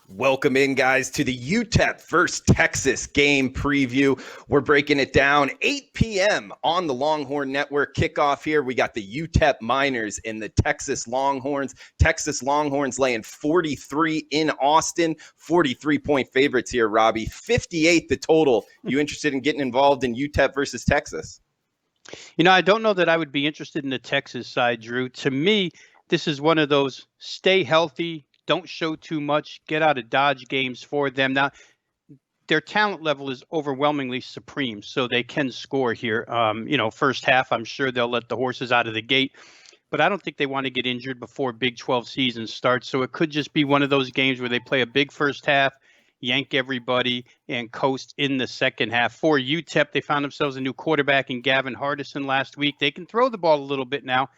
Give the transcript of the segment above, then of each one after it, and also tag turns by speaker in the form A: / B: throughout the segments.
A: Welcome in, guys, to the UTEP versus Texas game preview. We're breaking it down 8 p.m. on the Longhorn Network. Kickoff here. We got the UTEP Miners and the Texas Longhorns. Texas Longhorns laying 43 in Austin. 43-point favorites here, Robbie. 58 the total. You interested in getting involved in UTEP versus Texas?
B: You know, I don't know that I would be interested in the Texas side, Drew. To me, this is one of those stay healthy, don't show too much, get out of Dodge games for them. Now, their talent level is overwhelmingly supreme, so they can score here. First half, I'm sure they'll let the horses out of the gate, but I don't think they want to get injured before Big 12 season starts. So it could just be one of those games where they play a big first half, yank everybody, and coast in the second half. For UTEP, they found themselves a new quarterback in Gavin Hardison last week. They can throw the ball a little bit now,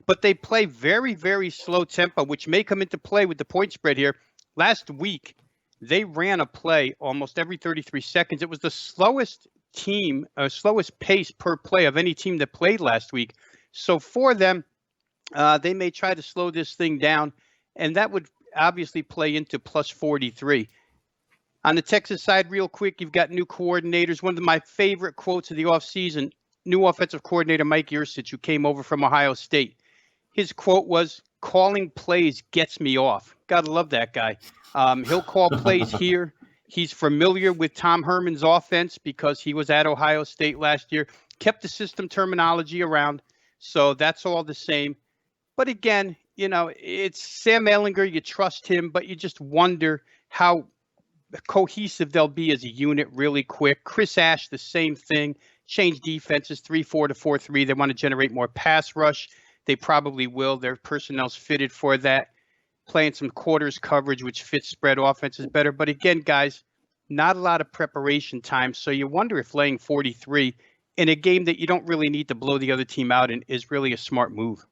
B: but they play very, very slow tempo, which may come into play with the point spread here. Last week, they ran a play almost every 33 seconds. It was the slowest pace per play of any team that played last week. So for them, they may try to slow this thing down, and that would obviously play into plus 43. On the Texas side, real quick, you've got new coordinators. One of my favorite quotes of the offseason, new offensive coordinator Mike Yurcich, who came over from Ohio State. His quote was, "Calling plays gets me off." Gotta love that guy. He'll call plays here. He's familiar with Tom Herman's offense because he was at Ohio State last year, kept the system terminology around. So that's all the same. But again, it's Sam Ehlinger. You trust him, but you just wonder how cohesive they'll be as a unit really quick. Chris Ash, the same thing. Change defenses 3-4 to 4-3. They want to generate more pass rush. They probably will. Their personnel's fitted for that. Playing some quarters coverage, which fits spread offenses better. But again, guys, not a lot of preparation time. So you wonder if laying 43 in a game that you don't really need to blow the other team out in is really a smart move.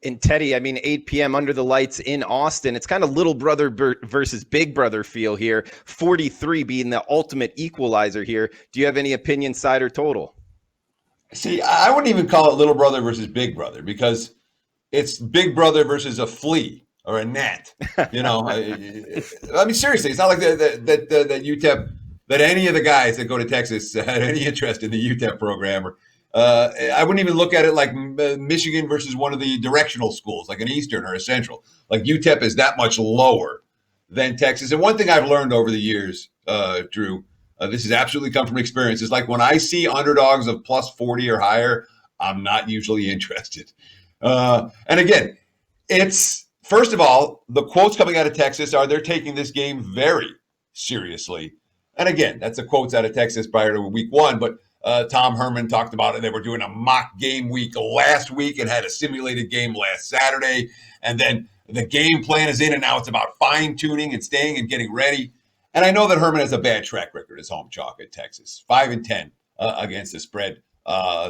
A: And Teddy, 8 p.m. under the lights in Austin. It's kind of little brother versus big brother feel here. 43 being the ultimate equalizer here. Do you have any opinion, side or total?
C: See, I wouldn't even call it little brother versus big brother because it's big brother versus a flea or a gnat. Seriously, it's not like that UTEP, that any of the guys that go to Texas had any interest in the UTEP program. Or I wouldn't even look at it like Michigan versus one of the directional schools, like an Eastern or a Central. Like UTEP is that much lower than Texas. And one thing I've learned over the years, Drew, this has absolutely come from experience. It's like when I see underdogs of plus 40 or higher, I'm not usually interested. And again, it's, first of all, the quotes coming out of Texas are they're taking this game very seriously. And again, that's the quotes out of Texas prior to week one. But Tom Herman talked about it. They were doing a mock game week last week and had a simulated game last Saturday. And then the game plan is in, and now it's about fine-tuning and staying and getting ready. And I know that Herman has a bad track record as home chalk at Texas, 5-10 against the spread.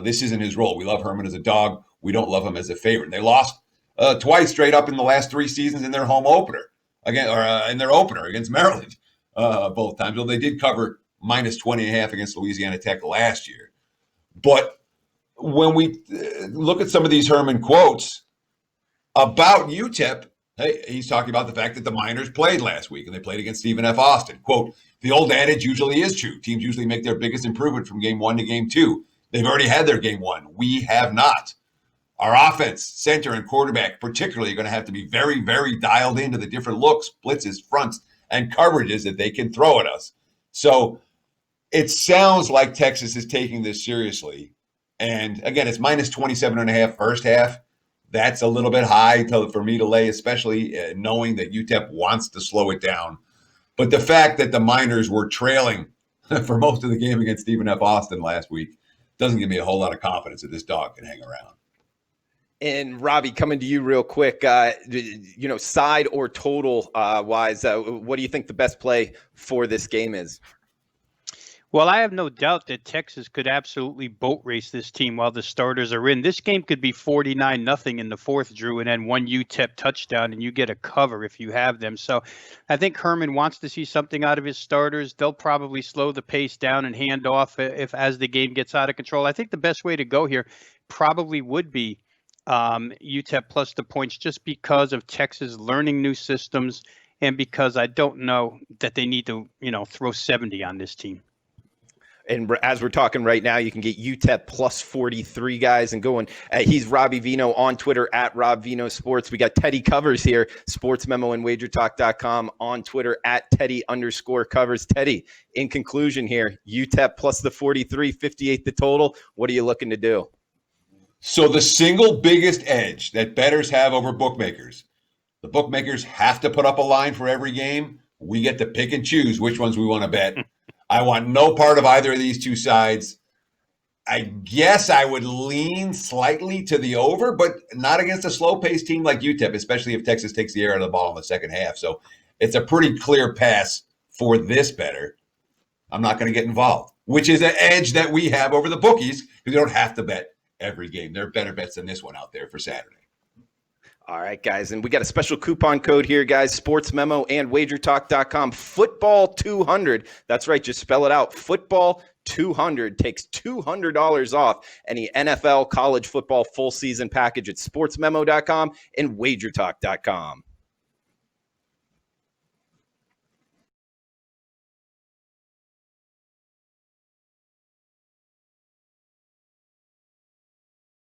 C: This isn't his role. We love Herman as a dog. We don't love him as a favorite. They lost twice straight up in the last 3 seasons in their home opener in their opener against Maryland both times. Well, they did cover minus 20.5 against Louisiana Tech last year. But when we look at some of these Herman quotes about UTEP, hey, he's talking about the fact that the Miners played last week and they played against Stephen F. Austin. Quote, "The old adage usually is true. Teams usually make their biggest improvement from game 1 to game 2. They've already had their game 1. We have not. Our offense, center, and quarterback particularly are going to have to be very, very dialed into the different looks, blitzes, fronts, and coverages that they can throw at us." So it sounds like Texas is taking this seriously. And again, it's minus 27.5 first half. That's a little bit high for me to lay, especially knowing that UTEP wants to slow it down. But the fact that the Miners were trailing for most of the game against Stephen F. Austin last week doesn't give me a whole lot of confidence that this dog can hang around.
A: And Robbie, coming to you real quick, side or total wise, what do you think the best play for this game is?
B: Well, I have no doubt that Texas could absolutely boat race this team while the starters are in. This game could be 49-0 in the fourth, Drew, and then one UTEP touchdown, and you get a cover if you have them. So I think Herman wants to see something out of his starters. They'll probably slow the pace down and hand off as the game gets out of control. I think the best way to go here probably would be UTEP plus the points, just because of Texas learning new systems and because I don't know that they need to, throw 70 on this team.
A: And as we're talking right now, you can get UTEP plus 43, guys, and going. He's Robbie Vino on Twitter at Rob Vino Sports. We got Teddy Covers here, Sports Memo and WagerTalk.com on Twitter at Teddy_covers. Teddy, in conclusion here, UTEP plus the 43, 58 the total. What are you looking to do?
C: So the single biggest edge that bettors have over bookmakers, the bookmakers have to put up a line for every game. We get to pick and choose which ones we want to bet. I want no part of either of these two sides. I guess I would lean slightly to the over, but not against a slow-paced team like UTEP, especially if Texas takes the air out of the ball in the second half. So it's a pretty clear pass for this bettor. I'm not going to get involved, which is an edge that we have over the bookies because you don't have to bet every game. There are better bets than this one out there for Saturday.
A: All right, guys, and we got a special coupon code here, guys, Sports Memo and WagerTalk.com, Football 200. That's right, just spell it out. Football 200 takes $200 off any NFL college football full season package at SportsMemo.com and WagerTalk.com.